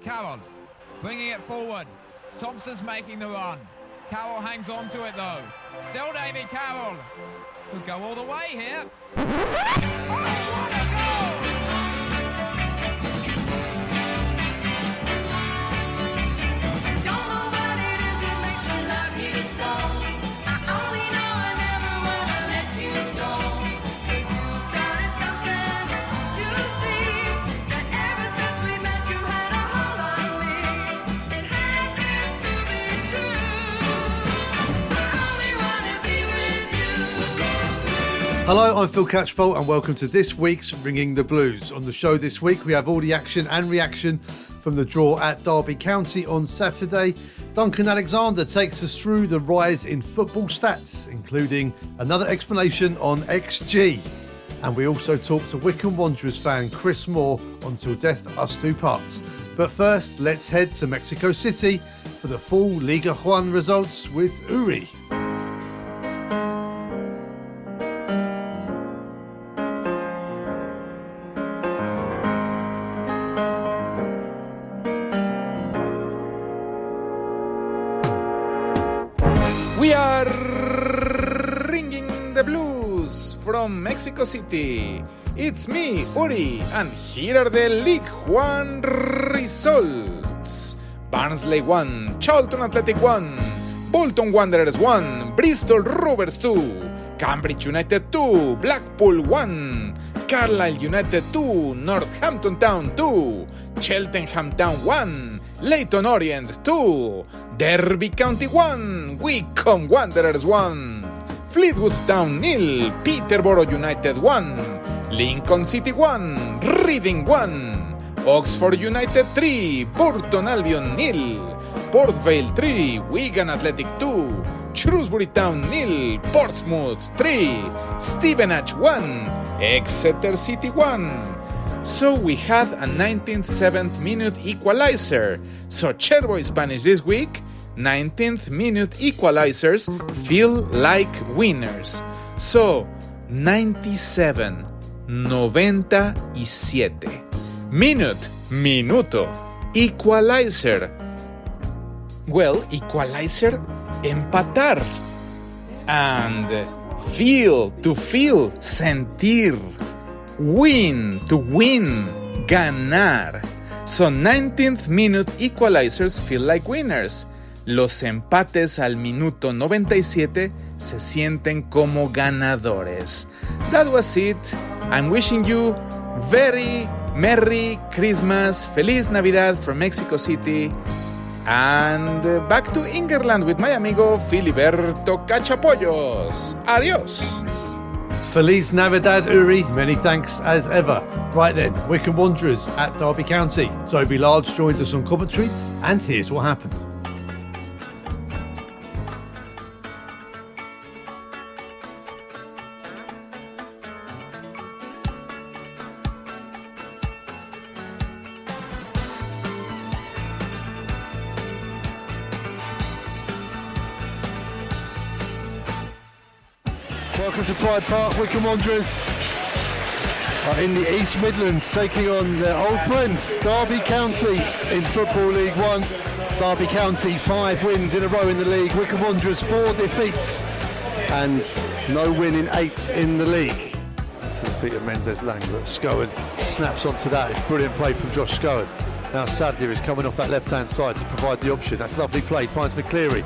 Carroll bringing it forward. Thompson's making the run. Carroll hangs on to it though. Still Davy Carroll. Could go all the way here. Oh, what a goal! I don't know what it is that makes me love you so. I only know I never wanna let you go. 'Cause you started something, you see, that ever since we met you had a hold on me. It happens to be true. I only wanna be with you. Hello, I'm Phil Catchpole and welcome to this week's Ringing the Blues. On the show this week we have all the action and reaction from the draw at Derby County on Saturday. Duncan Alexander takes us through the rise in football stats, including another explanation on XG. And we also talk to Wycombe Wanderers fan Chris Moore on Till Death Us Do Parts. But first, let's head to Mexico City for the full Liga Juan results with Uri. We are ringing the blues from Mexico City. It's me, Uri, and here are the League One results. Barnsley 1, Charlton Athletic 1, Bolton Wanderers 1, Bristol Rovers 2, Cambridge United 2, Blackpool 1, Carlisle United 2, Northampton Town 2, Cheltenham Town 1, Leyton Orient 2, Derby County 1, Wycombe Wanderers 1, Fleetwood Town 0, Peterborough United 1, Lincoln City 1, Reading 1, Oxford United 3, Burton Albion 0, Port Vale 3, Wigan Athletic 2, Shrewsbury Town 0, Portsmouth 3, Stevenage 1, Exeter City 1. So we had a 97th minute equalizer. So Chairboys Spanish this week, 19th minute equalizers feel like winners. So 97, 97. Minute, minuto. Equalizer. Well, equalizer, empatar. And feel, to feel, sentir. Win, to win, ganar. So 19th minute equalizers feel like winners. Los empates al minuto 97 se sienten como ganadores. That was it. I'm wishing you very Merry Christmas, Feliz Navidad from Mexico City. And back to England with my amigo Filiberto Cachapollos. Adios. Feliz Navidad, Uri. Many thanks as ever. Right then, Wycombe Wanderers at Derby County. Toby Large joined us on commentary, and here's what happened. Welcome to Pride Park. Wycombe Wanderers are in the East Midlands taking on their old friends Derby County in Football League One. Derby County 5 wins in a row in the league. Wycombe Wanderers 4 defeats and no win in 8 in the league. To the feet of Mendes Lang, but Scowen snaps onto that. It's brilliant play from Josh Scowen. Now Sadler is coming off that left-hand side to provide the option. That's lovely play, finds McCleary.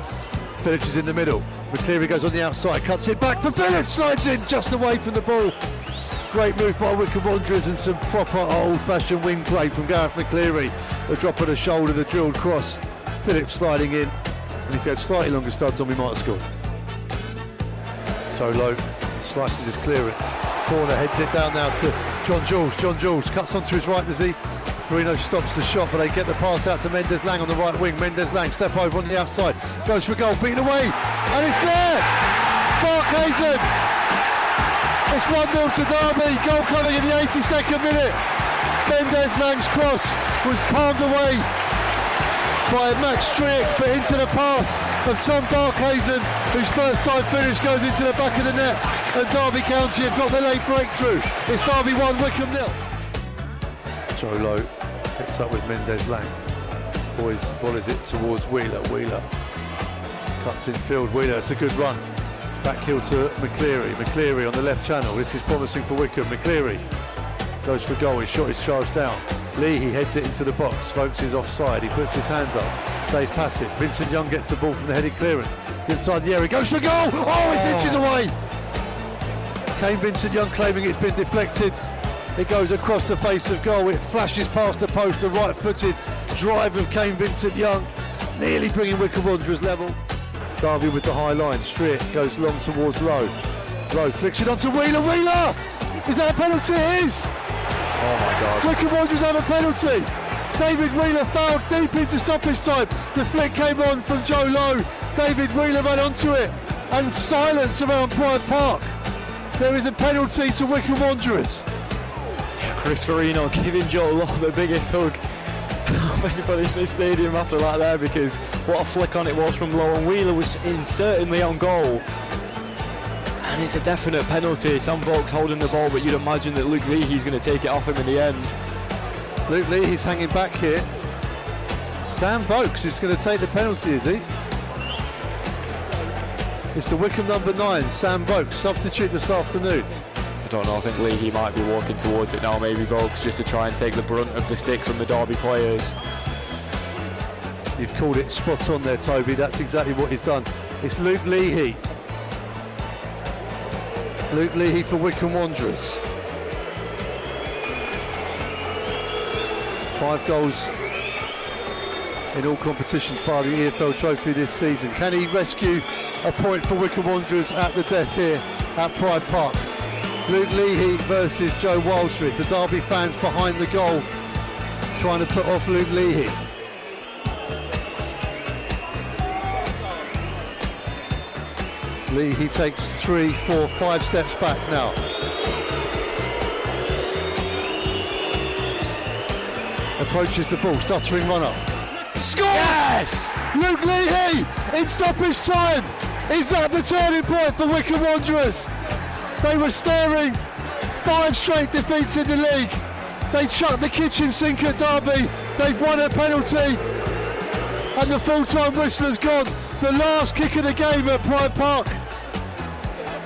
Phillips is in the middle. McCleary goes on the outside, cuts it back for Phillips, slides in just away from the ball. Great move by Wycombe Wanderers and some proper old-fashioned wing play from Gareth McCleary. The drop of the shoulder, the drilled cross. Phillips sliding in, and if he had slightly longer studs on, we might have scored. So low, slices his clearance. Corner heads it down now to John Jules. John Jules cuts onto his right, does he? Farino stops the shot, but they get the pass out to Mendes Lang on the right wing. Mendes Lang step over on the outside, goes for goal, beaten away, and it's there! Barkhazen! It's 1-0 to Derby, goal coming in the 82nd minute. Mendes Lang's cross was palmed away by Max Strick, but into the path of Tom Barkhazen, whose first time finish goes into the back of the net, and Derby County have got the late breakthrough. It's Derby 1, Wycombe 0. Joe Lowe picks up with Mendes Lang. Chairboys volleys it towards Wheeler. Wheeler cuts in field. Wheeler, it's a good run. Back heel to McCleary. McCleary on the left channel. This is promising for Wycombe. McCleary goes for goal. His shot is charged down. Leahy heads it into the box. Vokes is offside. He puts his hands up. Stays passive. Vincent Young gets the ball from the headed clearance. It's inside the area. Goes for goal. Oh, it's inches away. Kane Vincent Young claiming it's been deflected. It goes across the face of goal. It flashes past the post. A right-footed drive of Kane Vincent Young, nearly bringing Wycombe Wanderers level. Derby with the high line. Strick goes long towards Lowe. Lowe flicks it onto Wheeler. Wheeler! Is that a penalty? It is! Oh my God. Wycombe Wanderers have a penalty. David Wheeler fouled deep into stoppage time. The flick came on from Joe Lowe. David Wheeler ran onto it, and silence around Pride Park. There is a penalty to Wycombe Wanderers. Chris Farino giving Joe Lowe the biggest hug of anybody in the stadium after that there, because what a flick on it was from Lowe, and Wheeler was certainly on goal. And it's a definite penalty. Sam Vokes holding the ball, but you'd imagine that Luke Leahy's going to take it off him in the end. Luke Leahy's hanging back here. Sam Vokes is going to take the penalty, is he? It's the Wycombe number 9, Sam Vokes, substitute this afternoon. I don't know, I think Leahy might be walking towards it now, maybe Vokes, just to try and take the brunt of the stick from the Derby players. You've called it spot on there, Toby. That's exactly what he's done. It's Luke Leahy. Luke Leahy for Wycombe Wanderers. 5 goals in all competitions by the EFL Trophy this season. Can he rescue a point for Wycombe Wanderers at the death here at Pride Park? Luke Leahy versus Joe Wildsmith. The Derby fans behind the goal trying to put off Luke Leahy. Leahy takes 3, 4, 5 steps back now. Approaches the ball, stuttering runner. Scores! Yes! Luke Leahy in stoppage time. Is that the turning point for Wycombe Wanderers? They were staring 5 straight defeats in the league. They chucked the kitchen sink at Derby. They've won a penalty, and the full-time whistle has gone. The last kick of the game at Pride Park,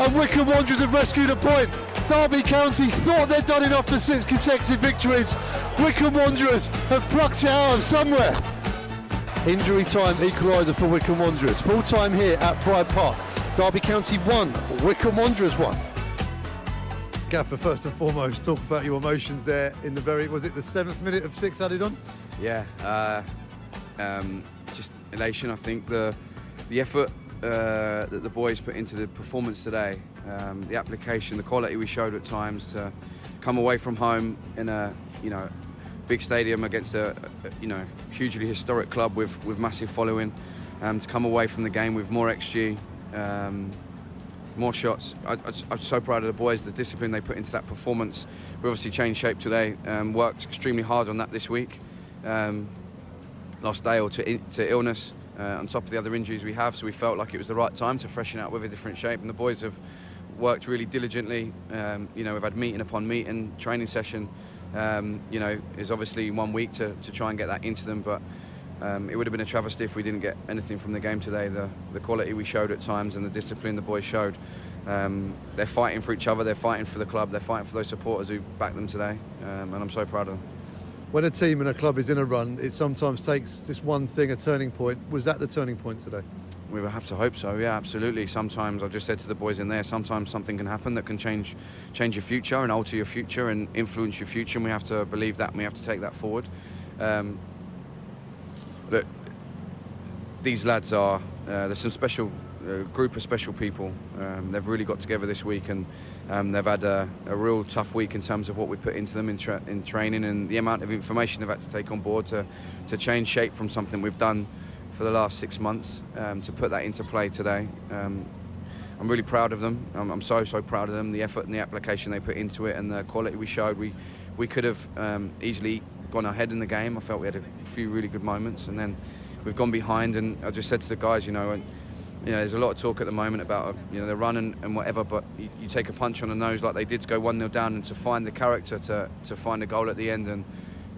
and Wycombe Wanderers have rescued a point. Derby County thought they'd done enough for 6 consecutive victories. Wycombe Wanderers have plucked it out of somewhere. Injury time equaliser for Wycombe Wanderers. Full time here at Pride Park. Derby County 1, Wycombe Wanderers 1. Gaffer, first and foremost, talk about your emotions there in the was it the 7th minute of 6 added on? Yeah, just elation. I think the effort that the boys put into the performance today, the application, the quality we showed at times to come away from home in a big stadium against a hugely historic club with massive following, to come away from the game with more XG, more shots. I'm so proud of the boys, the discipline they put into that performance. We obviously changed shape today, worked extremely hard on that this week. Lost Dale to illness, on top of the other injuries we have, so we felt like it was the right time to freshen out with a different shape, and the boys have worked really diligently. We've had meeting upon meeting, training session, is obviously 1 week to try and get that into them, but it would have been a travesty if we didn't get anything from the game today. The quality we showed at times and the discipline the boys showed. They're fighting for each other, they're fighting for the club, they're fighting for those supporters who backed them today, and I'm so proud of them. When a team and a club is in a run, it sometimes takes just one thing, a turning point. Was that the turning point today? We would have to hope so, yeah, absolutely. Sometimes, I just said to the boys in there, sometimes something can happen that can change your future and alter your future and influence your future, and we have to believe that and we have to take that forward. Look, these lads are, there's some special group of special people. They've really got together this week, and they've had a real tough week in terms of what we've put into them in training and the amount of information they've had to take on board to change shape from something we've done for the last 6 months, to put that into play today. I'm really proud of them. I'm so proud of them, the effort and the application they put into it and the quality we showed. We could have easily gone ahead in the game. I felt we had a few really good moments, and then we've gone behind, and I just said to the guys, there's a lot of talk at the moment about the run and whatever, but you take a punch on the nose like they did to go 1-0 down and to find the character to find a goal at the end, and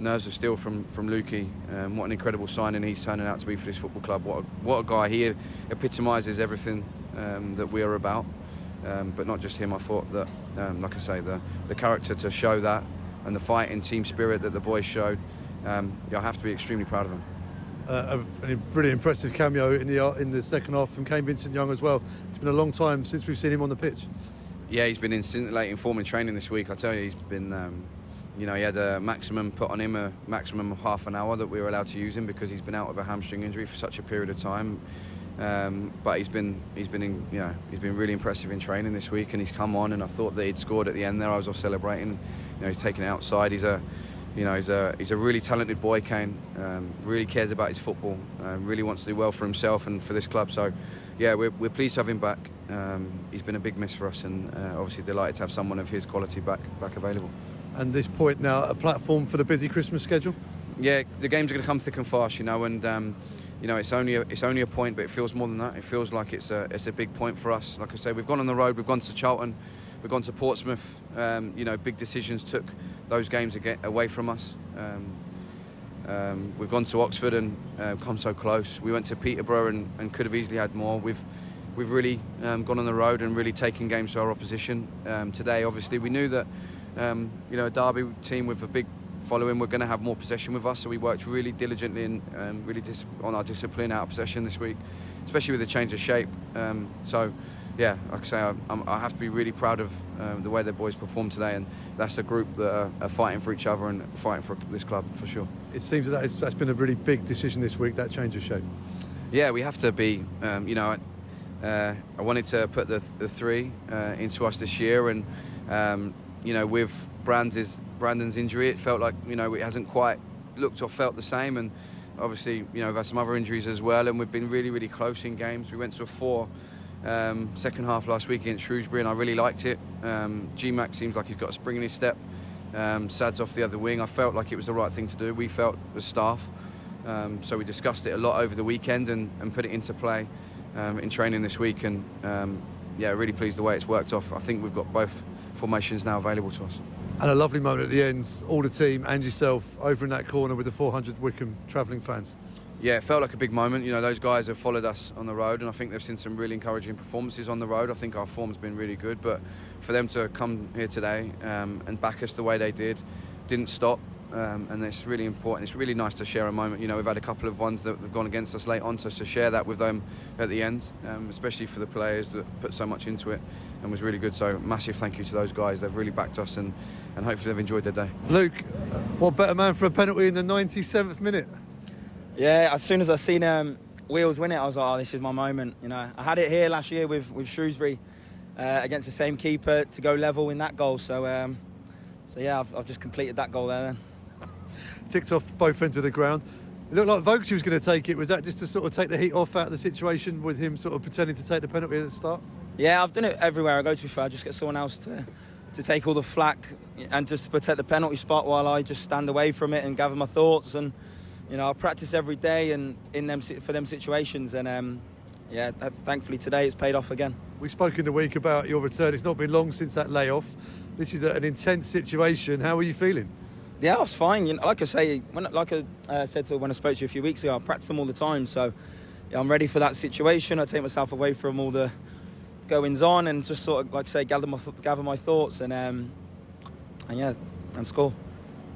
nerves of steel from Lukey. What an incredible signing he's turning out to be for this football club. What a guy. He epitomises everything that we are about. But not just him. I thought that, like I say, the character to show that and the fighting team spirit that the boys showed, I have to be extremely proud of him. A really impressive cameo in the second half from Kane Vincent-Young as well. It's been a long time since we've seen him on the pitch. Yeah, he's been in scintillating form in training this week. I tell you, he's been, he had a maximum put on him, a maximum of half an hour that we were allowed to use him because he's been out with a hamstring injury for such a period of time. But he's been really impressive in training this week, and he's come on. And I thought that he'd scored at the end there. I was off celebrating. He's taken it outside. He's a really talented boy, Kane. Really cares about his football. Really wants to do well for himself and for this club. So, yeah, we're pleased to have him back. He's been a big miss for us, and obviously delighted to have someone of his quality back available. And this point now, a platform for the busy Christmas schedule. Yeah, the games are going to come thick and fast, and it's only a point, but it feels more than that. It feels like it's a big point for us. Like I say, we've gone on the road. We've gone to Charlton. We've gone to Portsmouth. Big decisions took those games away from us. We've gone to Oxford and come so close. We went to Peterborough and could have easily had more. We've really gone on the road and really taken games to our opposition. Today, obviously, we knew that a Derby team with a big following we're going to have more possession with us, so we worked really diligently and really on our discipline out of possession this week, especially with the change of shape. Yeah, like I say, I have to be really proud of the way the boys performed today, and that's a group that are fighting for each other and fighting for this club for sure. It seems that's been a really big decision this week, that change of shape. Yeah, we have to be. I wanted to put the three into us this year, and with Brandon's injury, it felt like it hasn't quite looked or felt the same, and obviously we've had some other injuries as well, and we've been really, really close in games. We went to a 4 second half last week against Shrewsbury, and I really liked it. G-Mac seems like he's got a spring in his step. Sad's off the other wing. I felt like it was the right thing to do. We felt as staff, so we discussed it a lot over the weekend and put it into play in training this week, and really pleased the way it's worked off. I think we've got both formations now available to us. And a lovely moment at the end, all the team and yourself over in that corner with the 400 Wycombe travelling fans. Yeah, it felt like a big moment. Those guys have followed us on the road, and I think they've seen some really encouraging performances on the road. I think our form's been really good, but for them to come here today and back us the way they didn't stop, and it's really important. It's really nice to share a moment. We've had a couple of ones that have gone against us late on, so to share that with them at the end, especially for the players that put so much into it, and was really good. So massive thank you to those guys. They've really backed us, and hopefully they've enjoyed their day. Luke, what better man for a penalty in the 97th minute? Yeah, as soon as I seen Wheels win it, I was like, oh, this is my moment. I had it here last year with Shrewsbury against the same keeper to go level in that goal. So yeah, I've just completed that goal there then. Ticked off both ends of the ground. It looked like Vokes was going to take it. Was that just to sort of take the heat off out of the situation with him sort of pretending to take the penalty at the start? Yeah, I've done it everywhere I go, to be fair. I just get someone else to take all the flack and just protect the penalty spot while I just stand away from it and gather my thoughts. And I practice every day and for them situations, and thankfully today it's paid off again. We spoke in the week about your return. It's not been long since that layoff. This is an intense situation. How are you feeling? Yeah, I was fine. Like I say, when I said when I spoke to you a few weeks ago, I practice them all the time. So I'm ready for that situation. I take myself away from all the goings on and just sort of, like I say, gather my thoughts and score.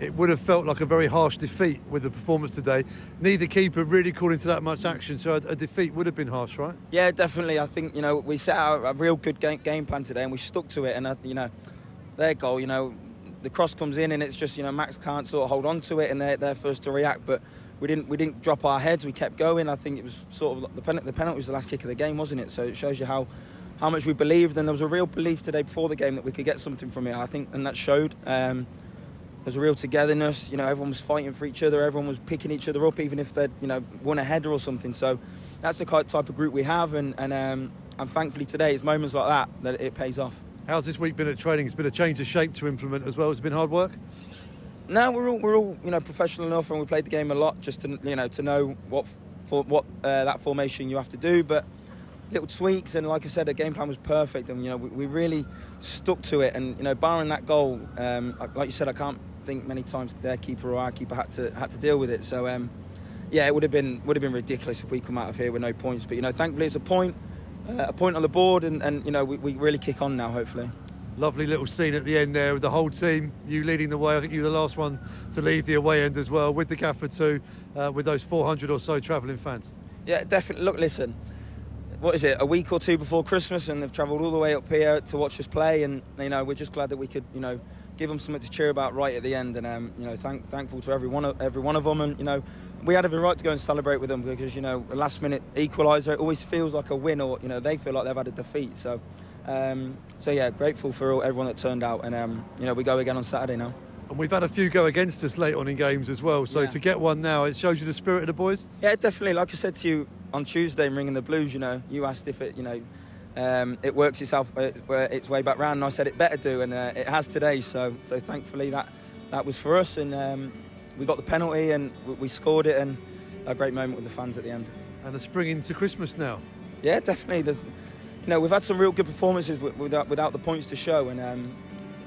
It would have felt like a very harsh defeat with the performance today. Neither keeper really called into that much action, so a defeat would have been harsh, right? Yeah, definitely. I think we set out a real good game plan today, and we stuck to it. And their goal, the cross comes in, and it's just Max can't sort of hold on to it, and they're first to react. But we didn't drop our heads. We kept going. I think it was sort of the penalty was the last kick of the game, wasn't it? So it shows you how much we believed, and there was a real belief today before the game that we could get something from it. I think, and that showed. There's a real togetherness. Everyone was fighting for each other. Everyone was picking each other up, even if they'd won a header or something. So that's the type of group we have, and thankfully today it's moments like that it pays off. How's this week been at training? It's been a change of shape to implement as well. Has it been hard work? No, we're all professional enough, and we played the game a lot just to know what that formation you have to do, but little tweaks, and like I said, the game plan was perfect, and we really stuck to it, and barring that goal, like you said, I can't think many times their keeper or our keeper had to deal with it. So yeah, it would have been ridiculous if we come out of here with no points. But thankfully it's a point on the board, and we really kick on now, hopefully. Lovely little scene at the end there with the whole team, you leading the way. I think you were the last one to leave the away end as well, with the gaffer too, with those 400 or so travelling fans. Yeah, definitely. Look, listen, what is it, a week or two before Christmas, and they've travelled all the way up here to watch us play, and we're just glad that we could give them something to cheer about right at the end, and thankful to every one of them, and we had every right to go and celebrate with them, because a last minute equaliser, it always feels like a win, or they feel like they've had a defeat. So yeah, grateful for everyone that turned out, and we go again on Saturday now. And we've had a few go against us late on in games as well, so to get one now, it shows you the spirit of the boys. Yeah, definitely. Like I said to you on Tuesday in Ringing the Blues, you asked if it it works its way back round, and I said it better do, and it has today. So thankfully that was for us, and we got the penalty and we scored it, and a great moment with the fans at the end. And a spring into Christmas now. Yeah, definitely. There's, we've had some real good performances without the points to show, and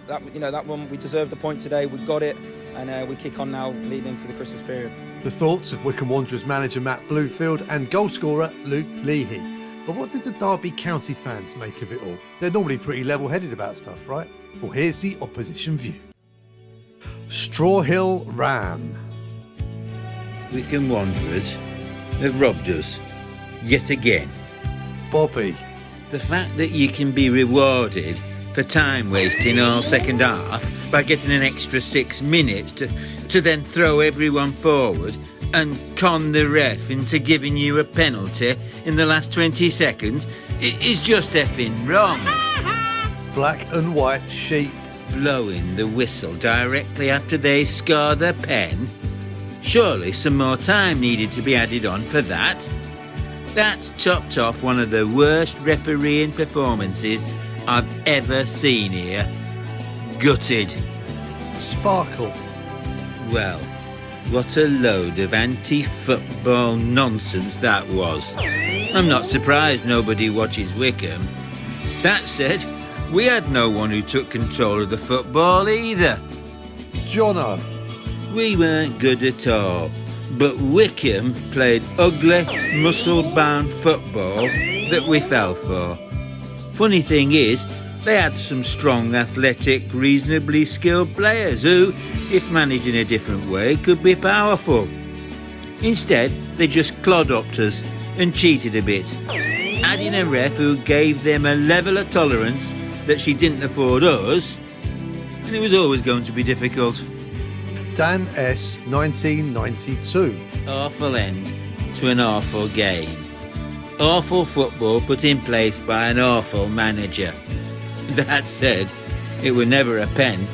that one we deserved the point today. We got it, and we kick on now, leading into the Christmas period. The thoughts of Wycombe Wanderers manager Matt Bluefield and goalscorer Luke Leahy. But what did the Derby County fans make of it all? They're normally pretty level-headed about stuff, right? Well, here's the opposition view. Straw Hill Ram. Wycombe Wanderers have robbed us yet again. Bobby. The fact that you can be rewarded for time wasting all second half by getting an extra 6 minutes to then throw everyone forward and con the ref into giving you a penalty in the last 20 seconds is just effing wrong. Black and white sheep. Blowing the whistle directly after they score the pen? Surely some more time needed to be added on for that. That's topped off one of the worst refereeing performances I've ever seen here. Gutted. Sparkle. Well, what a load of anti-football nonsense that was. I'm not surprised nobody watches Wycombe. That said, we had no one who took control of the football either. Jono. We weren't good at all, but Wycombe played ugly, muscle-bound football that we fell for. Funny thing is, they had some strong, athletic, reasonably skilled players who, if managed in a different way, could be powerful. Instead, they just clod-upped us and cheated a bit, adding a ref who gave them a level of tolerance that she didn't afford us, and it was always going to be difficult. Dan S. 1992. Awful end to an awful game. Awful football put in place by an awful manager. That said, it were never a pen,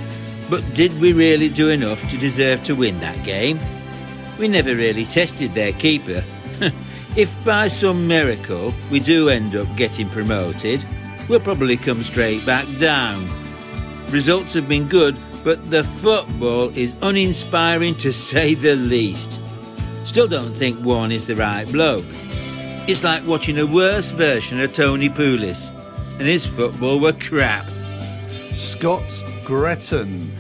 but did we really do enough to deserve to win that game? We never really tested their keeper. If by some miracle we do end up getting promoted, we'll probably come straight back down. Results have been good, but the football is uninspiring to say the least. Still don't think Warne is the right bloke. It's like watching a worse version of Tony Pulis, and his football were crap. Scott Gretton.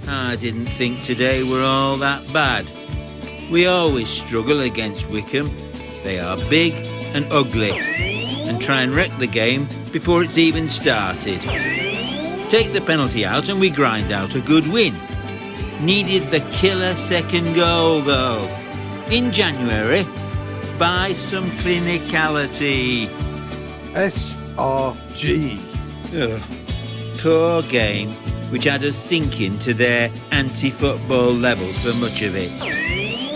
I didn't think today were all that bad. We always struggle against Wycombe. They are big and ugly, and try and wreck the game before it's even started. Take the penalty out and we grind out a good win. Needed the killer second goal though. In January, by some clinicality. SRG. Ugh. Poor game, which had us sinking to their anti-football levels for much of it.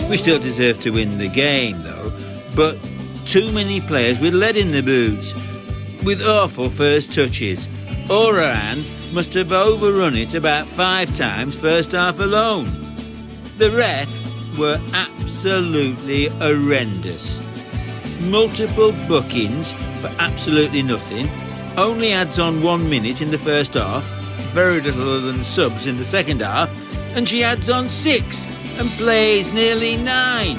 We still deserve to win the game though, but too many players with lead in the boots, with awful first touches. Orahan must have overrun it about 5 times first half alone. The ref were absolutely horrendous. Multiple bookings for absolutely nothing, only adds on 1 minute in the first half, very little other than subs in the second half, and she adds on 6 and plays nearly 9.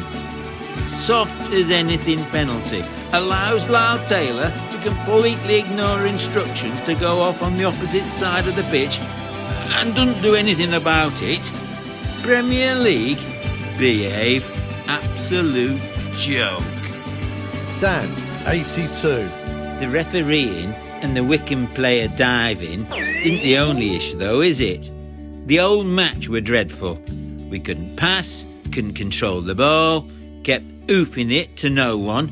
Soft as anything penalty. Allows Lyle Taylor to completely ignore instructions to go off on the opposite side of the pitch and doesn't do anything about it. Premier League? Behave. Absolute joke. Dan, 82. The refereeing and the Wycombe player diving isn't the only issue though, is it? The old match were dreadful. We couldn't pass, couldn't control the ball, kept oofing it to no one.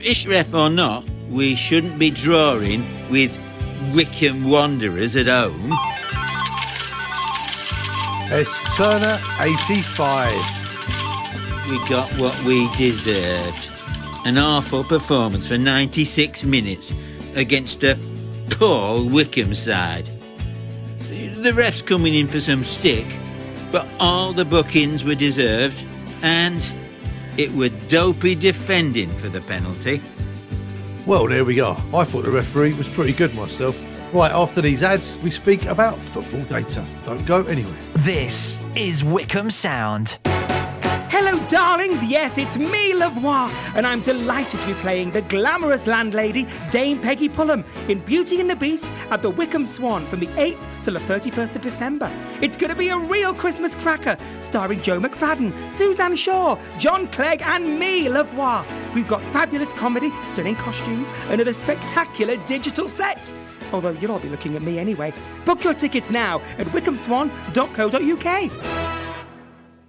Ish ref or not, we shouldn't be drawing with Wycombe Wanderers at home. S. Turner, 85. We got what we deserved. An awful performance for 96 minutes against a poor Wycombe side. The ref's coming in for some stick, but all the bookings were deserved, and it were dopey defending for the penalty. Well, there we go. I thought the referee was pretty good myself. Right, after these ads, we speak about football data. Don't go anywhere. This is Wycombe Sound. Hello, darlings. Yes, it's me, Lavoie, and I'm delighted to be playing the glamorous landlady, Dame Peggy Pullum, in Beauty and the Beast at the Wycombe Swan from the 8th till the 31st of December. It's going to be a real Christmas cracker, starring Joe McFadden, Suzanne Shaw, John Clegg, and me, Lavoie. We've got fabulous comedy, stunning costumes, and a spectacular digital set. Although you'll all be looking at me anyway. Book your tickets now at wycombeswan.co.uk.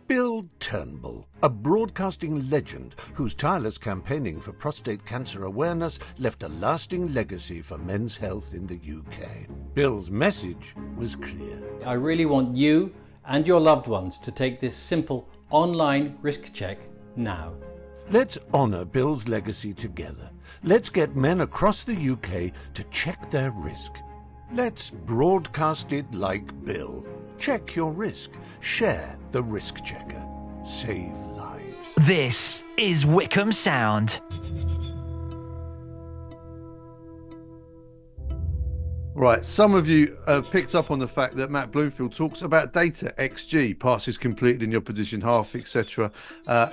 Bill Turnbull, a broadcasting legend whose tireless campaigning for prostate cancer awareness left a lasting legacy for men's health in the UK. Bill's message was clear. I really want you and your loved ones to take this simple online risk check now. Let's honour Bill's legacy together. Let's get men across the UK to check their risk. Let's broadcast it like Bill. Check your risk. Share the risk checker. Save lives. This is Wycombe Sound. Right, some of you picked up on the fact that Matt Bloomfield talks about data, XG, passes completed in your position half, etc.,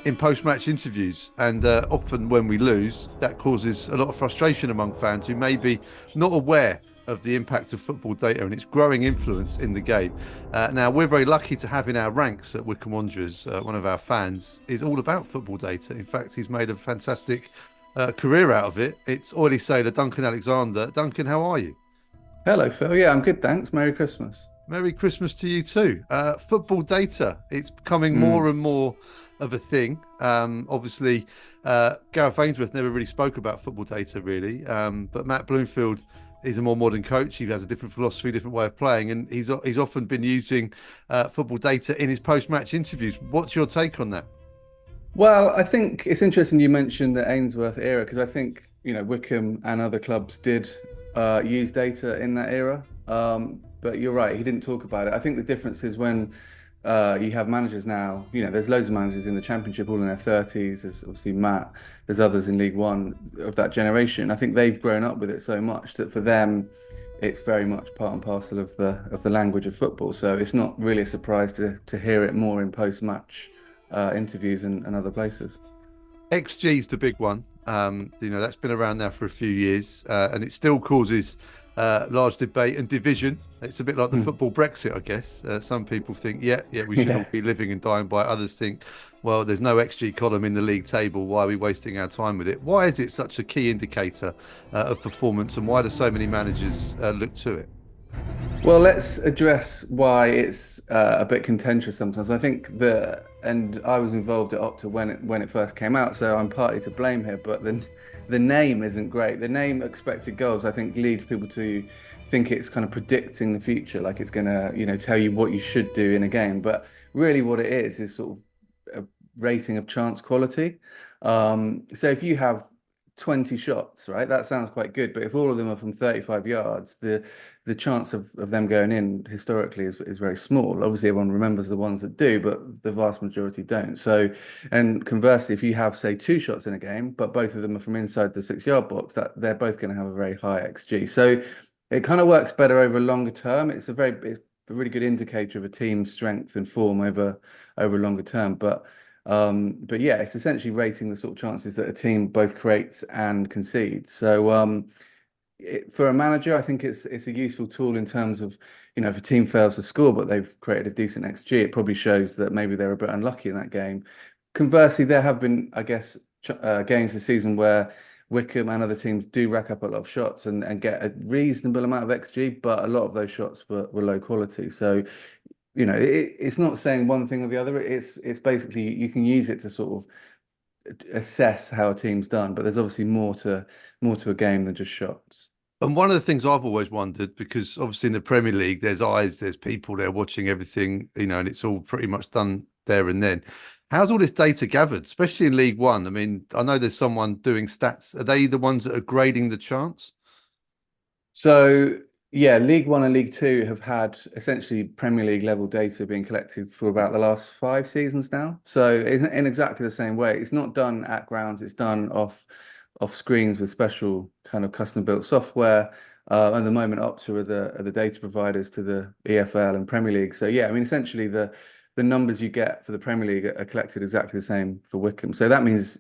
in post-match interviews. And often when we lose, that causes a lot of frustration among fans who may be not aware of the impact of football data and its growing influence in the game. Now, we're very lucky to have in our ranks at Wycombe Wanderers, one of our fans is all about football data. In fact, he's made a fantastic career out of it. It's oily sailor Duncan Alexander. Duncan, how are you? Hello, Phil. Yeah, I'm good, thanks. Merry Christmas. Merry Christmas to you too. Football data, it's becoming more and more of a thing. Obviously, Gareth Ainsworth never really spoke about football data, really. But Matt Bloomfield is a more modern coach. He has a different philosophy, different way of playing, and he's often been using football data in his post-match interviews. What's your take on that? Well, I think it's interesting you mentioned the Ainsworth era, because I think, Wycombe and other clubs did use data in that era. But you're right, he didn't talk about it. I think the difference is when you have managers now, there's loads of managers in the Championship, all in their 30s. There's obviously Matt, there's others in League One of that generation. I think they've grown up with it so much that for them, it's very much part and parcel of the language of football. So it's not really a surprise to hear it more in post-match interviews and other places. XG's the big one. That's been around now for a few years, and it still causes large debate and division. It's a bit like the football Brexit, I guess. Some people think, we should all be living and dying by it. Others think, well, there's no XG column in the league table. Why are we wasting our time with it? Why is it such a key indicator of performance, and why do so many managers look to it? Well, let's address why it's a bit contentious sometimes. I think and I was involved at Opta when it first came out, so I'm partly to blame here, but the name isn't great. The name expected goals, I think, leads people to think it's kind of predicting the future, like it's going to, tell you what you should do in a game. But really what it is sort of a rating of chance quality. So if you have 20 shots, right, that sounds quite good, but if all of them are from 35 yards, the chance of them going in historically is very small. Obviously everyone remembers the ones that do, but the vast majority don't. So, and conversely, if you have, say, 2 shots in a game, but both of them are from inside the 6-yard box, that they're both going to have a very high XG. So it kind of works better over a longer term. It's a really good indicator of a team's strength and form over a longer term. But yeah, it's essentially rating the sort of chances that a team both creates and concedes. So for a manager, I think it's a useful tool in terms of, if a team fails to score but they've created a decent XG, it probably shows that maybe they're a bit unlucky in that game. Conversely, there have been, I guess, games this season where Wycombe and other teams do rack up a lot of shots and get a reasonable amount of XG, but a lot of those shots were low quality. So, it's not saying one thing or the other. It's basically you can use it to sort of assess how a team's done, but there's obviously more to a game than just shots. And one of the things I've always wondered, because obviously in the Premier League, there's eyes, there's people there watching everything, and it's all pretty much done there and then. How's all this data gathered, especially in League One? I mean, I know there's someone doing stats. Are they the ones that are grading the chance? So, yeah, League One and League Two have had essentially Premier League level data being collected for about the last 5 seasons now. So, in exactly the same way, it's not done at grounds, it's done off screens with special kind of custom built software. At the moment, Opta are the data providers to the EFL and Premier League. So yeah, I mean, essentially the numbers you get for the Premier League are collected exactly the same for Wycombe. So that means,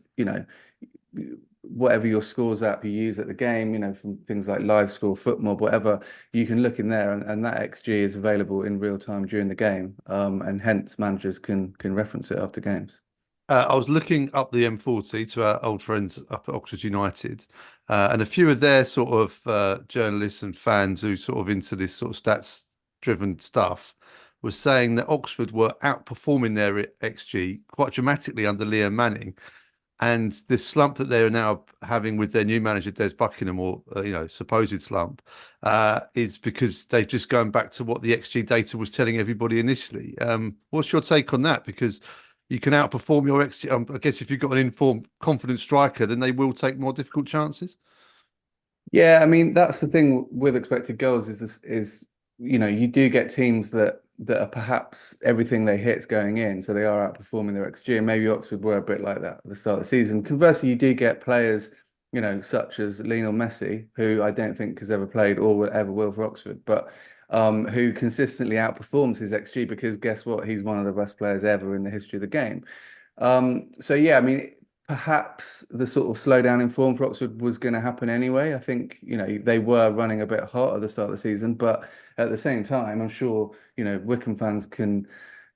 whatever your scores app you use at the game, from things like Live Score, FootMob, whatever, you can look in there and that XG is available in real time during the game. And hence managers can reference it after games. I was looking up the M40 to our old friends up at Oxford United, and a few of their sort of journalists and fans who sort of into this sort of stats-driven stuff was saying that Oxford were outperforming their XG quite dramatically under Liam Manning, and this slump that they are now having with their new manager Des Buckingham, or supposed slump, is because they've just gone back to what the XG data was telling everybody initially. What's your take on that? Because you can outperform your XG. I guess if you've got an informed, confident striker, then they will take more difficult chances. Yeah, I mean, that's the thing with expected goals is you do get teams that are perhaps everything they hit's going in, so they are outperforming their XG, and maybe Oxford were a bit like that at the start of the season. Conversely, you do get players, such as Lionel Messi, who I don't think has ever played or will ever will for Oxford, but who consistently outperforms his XG because guess what? He's one of the best players ever in the history of the game. So yeah, I mean, perhaps the sort of slowdown in form for Oxford was going to happen anyway. I think, they were running a bit hot at the start of the season, but at the same time, I'm sure, Wycombe fans can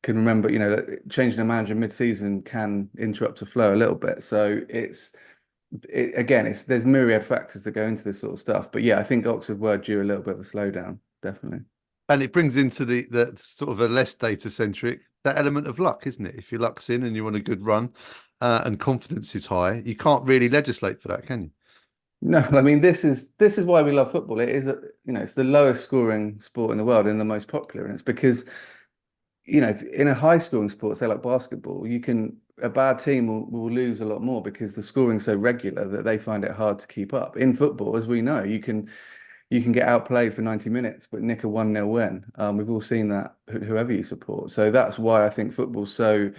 remember, that changing a manager mid-season can interrupt a flow a little bit. So there's myriad factors that go into this sort of stuff. But yeah, I think Oxford were due a little bit of a slowdown, definitely. And it brings into the sort of a less data-centric, that element of luck, isn't it? If your luck's in and you want a good run and confidence is high, you can't really legislate for that, can you? No, I mean, this is why we love football. It is, it's the lowest scoring sport in the world and the most popular. And it's because, in a high scoring sport, say like basketball, a bad team will lose a lot more because the scoring's so regular that they find it hard to keep up. In football, as we know, you can get outplayed for 90 minutes, but nick a 1-0 win. We've all seen that, whoever you support. So that's why I think football's there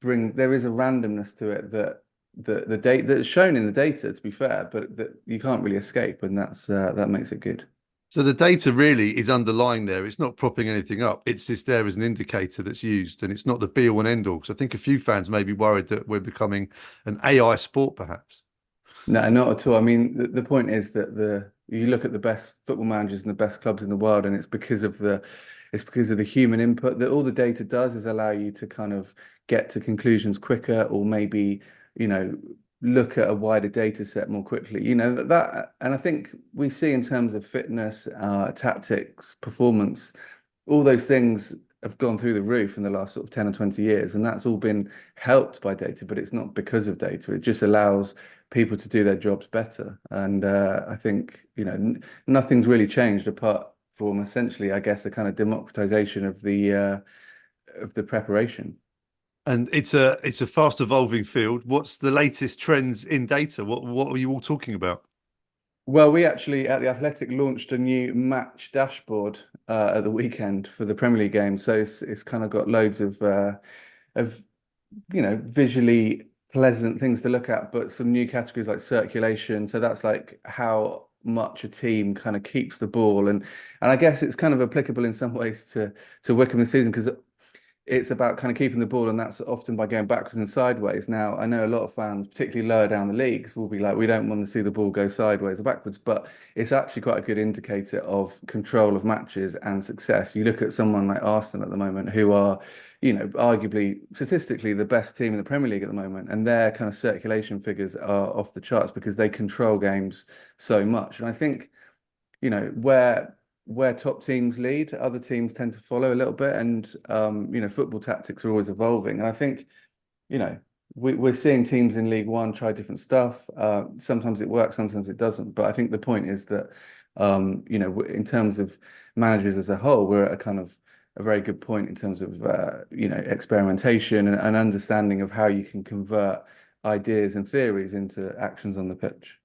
is a randomness to it that the data that's shown in the data, to be fair, but that you can't really escape, and that makes it good. So the data really is underlying there. It's not propping anything up. It's just there as an indicator that's used, and it's not the be all and end all. Because I think a few fans may be worried that we're becoming an AI sport, perhaps. No, not at all. I mean, the point is that you look at the best football managers and the best clubs in the world, and it's because of the human input that all the data does is allow you to kind of get to conclusions quicker, or maybe, look at a wider data set more quickly. That, and I think we see in terms of fitness, tactics, performance, all those things have gone through the roof in the last sort of 10 or 20 years, and that's all been helped by data, but it's not because of data. It just allows people to do their jobs better. And I think, nothing's really changed apart from essentially, I guess, a kind of democratization of the preparation. And it's a fast evolving field. What's the latest trends in data? What are you all talking about? Well, we actually at The Athletic launched a new match dashboard at the weekend for the Premier League game. So it's kind of got loads of visually pleasant things to look at, but some new categories like circulation. So that's like how much a team kind of keeps the ball, and I guess it's kind of applicable in some ways to Wycombe this season, because it's about kind of keeping the ball, and that's often by going backwards and sideways. Now, I know a lot of fans, particularly lower down the leagues, will be like, we don't want to see the ball go sideways or backwards, but it's actually quite a good indicator of control of matches and success. You look at someone like Arsenal at the moment, who are, arguably statistically the best team in the Premier League at the moment, and their kind of circulation figures are off the charts because they control games so much. And I think, where top teams lead, other teams tend to follow a little bit, and football tactics are always evolving. And I think, we're seeing teams in League One try different stuff. Sometimes it works, sometimes it doesn't. But I think the point is that, in terms of managers as a whole, we're at a kind of a very good point in terms of experimentation and understanding of how you can convert ideas and theories into actions on the pitch.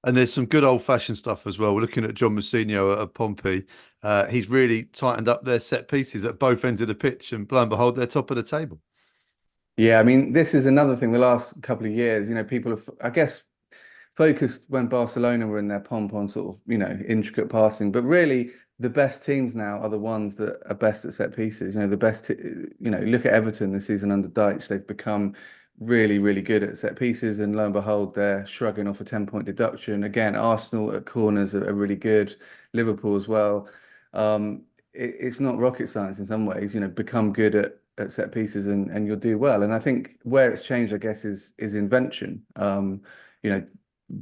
And there's some good old-fashioned stuff as well. We're looking at John Mousinho at Pompey. He's really tightened up their set pieces at both ends of the pitch, and lo and behold, they're top of the table. Yeah, I mean, this is another thing. The last couple of years, people have, I guess, focused when Barcelona were in their pomp on sort of, intricate passing. But really, the best teams now are the ones that are best at set pieces. The best, look at Everton this season under Dyche. They've become really, really good at set pieces, and lo and behold, they're shrugging off a 10-point deduction. Again, Arsenal at corners are really good. Liverpool as well. It's not rocket science in some ways. Become good at set pieces, and you'll do well. And I think where it's changed, I guess, is invention.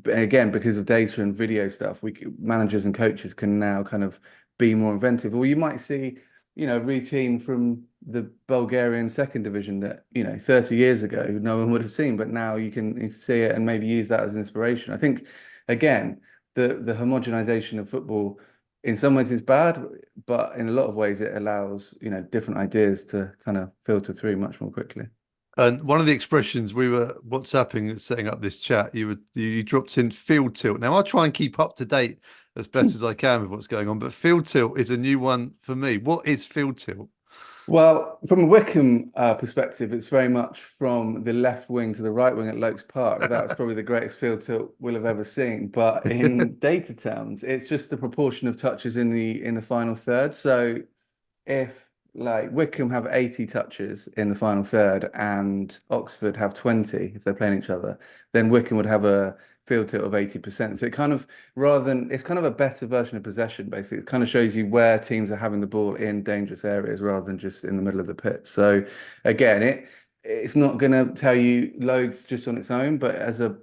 Again, because of data and video stuff, managers and coaches can now kind of be more inventive. Or you might see, a routine from the Bulgarian second division that, 30 years ago, no one would have seen, but now you can see it and maybe use that as an inspiration. I think, again, the homogenization of football in some ways is bad, but in a lot of ways it allows, different ideas to kind of filter through much more quickly. And one of the expressions we were WhatsApping, setting up this chat, you dropped in field tilt. Now I try and keep up to date as best as I can with what's going on, but field tilt is a new one for me. What is field tilt? Well, from a Wycombe perspective, it's very much from the left wing to the right wing at Lokes Park. That's probably the greatest field tilt we'll have ever seen. But in data terms, it's just the proportion of touches in the final third. So if Wycombe have 80 touches in the final third and Oxford have 20 if they're playing each other, then Wycombe would have a field tilt of 80%. So it kind of, it's kind of a better version of possession, basically. It kind of shows you where teams are having the ball in dangerous areas rather than just in the middle of the pitch. So again, it's not going to tell you loads just on its own, but as a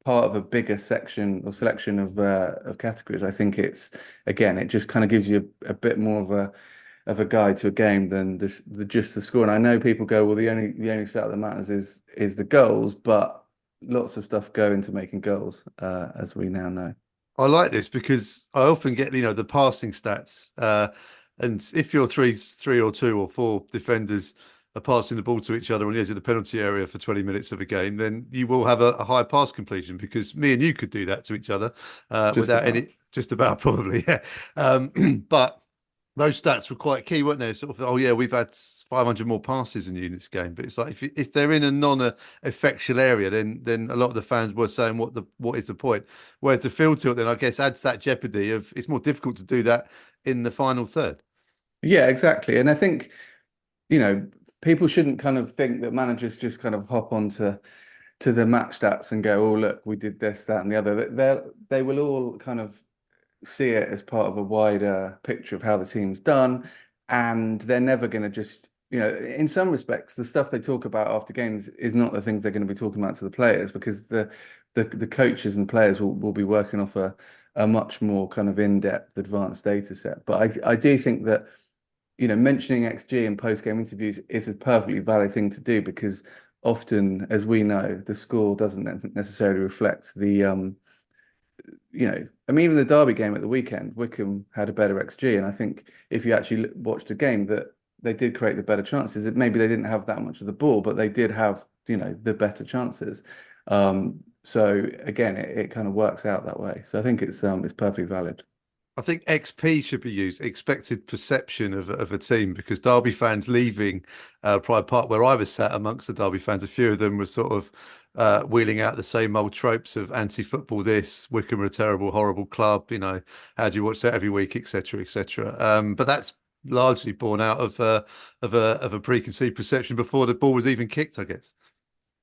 part of a bigger section or selection of categories, I think it just kind of gives you a bit more of a guide to a game than just the score. And I know people go, well, the only stat that matters is the goals, but lots of stuff go into making goals, as we now know. I like this because I often get, the passing stats. And if you're three or two or four defenders are passing the ball to each other on the edge of the penalty area for 20 minutes of a game, then you will have a high pass completion, because me and you could do that to each other just about probably. Yeah. But those stats were quite key, weren't they? Sort of, we've had 500 more passes in this game. But it's like if they're in a non-effectual area, then a lot of the fans were saying, what is the point? Whereas the field tilt, then I guess adds that jeopardy of it's more difficult to do that in the final third. Yeah, exactly. And I think, people shouldn't kind of think that managers just kind of hop onto the match stats and go, oh, look, we did this, that, and the other. They will all kind of see it as part of a wider picture of how the team's done, and they're never going to just, in some respects, the stuff they talk about after games is not the things they're going to be talking about to the players, because the coaches and players will be working off a much more kind of in-depth, advanced data set. But I do think that, mentioning XG in post-game interviews is a perfectly valid thing to do, because often, as we know, the score doesn't necessarily reflect the even the Derby game at the weekend, Wycombe had a better XG, and I think if you actually watched a game, that they did create the better chances. That maybe they didn't have that much of the ball, but they did have the better chances. So again, it kind of works out that way. So I think it's perfectly valid. I think XP should be used, expected perception of a team, because Derby fans leaving Pride Park, where I was sat amongst the Derby fans, a few of them were sort of wheeling out the same old tropes of anti-football, Wycombe are a terrible, horrible club, how do you watch that every week, etc., etc. But that's largely born out of a preconceived perception before the ball was even kicked, I guess.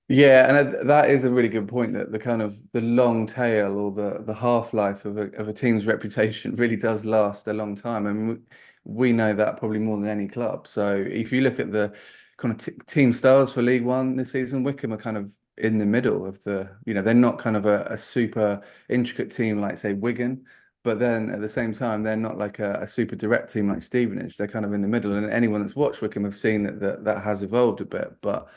Yeah, and that is a really good point, that the kind of the long tail or the half-life of a team's reputation really does last a long time. I mean, we know that probably more than any club. So if you look at the kind of team stars for League One this season, Wycombe are kind of in the middle of they're not kind of a super intricate team like, say, Wigan, but then at the same time, they're not like a super direct team like Stevenage. They're kind of in the middle, and anyone that's watched Wycombe have seen that has evolved a bit. But